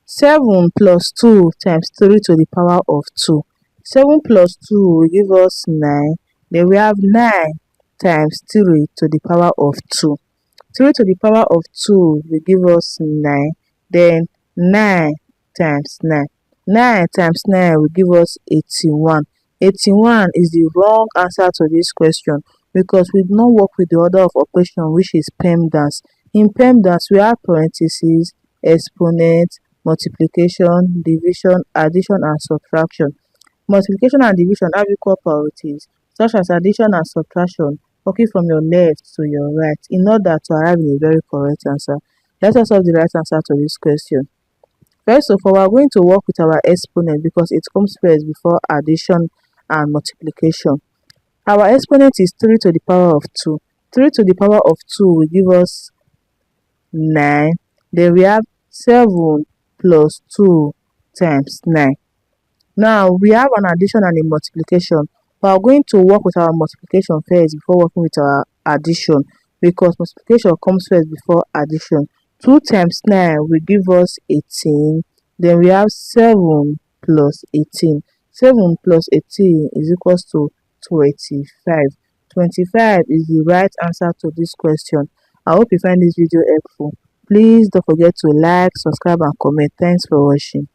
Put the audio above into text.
7 plus 2 times 3 to the power of 2. 7 plus 2 will give us 9. Then we have 9 times 3 to the power of 2. 3 to the power of 2 will give us 9. Then 9 times 9. 9 times 9 will give us 81. 81 is the wrong answer to this question because we do not work with the order of operation, which is PEMDAS. In PEMDAS, we have parentheses, exponents, multiplication, division, addition, and subtraction. Multiplication and division have equal priorities, such as addition and subtraction, working from your left to your right in order to arrive in a very correct answer. Let us have the right answer to this question. First of all, we are going to work with our exponent because it comes first before addition and multiplication. Our exponent is 3 to the power of 2. 3 to the power of 2 will give us 9. Then we have 7 plus 2 times 9. Now we have an addition and a multiplication. We are going to work with our multiplication first before working with our addition because multiplication comes first before addition. 2 times 9 will give us 18. Then we have 7 plus 18. 7 plus 18 is equals to 25. 25 is the right answer to this question. I hope you find this video helpful. Please don't forget to like, subscribe and comment. Thanks for watching.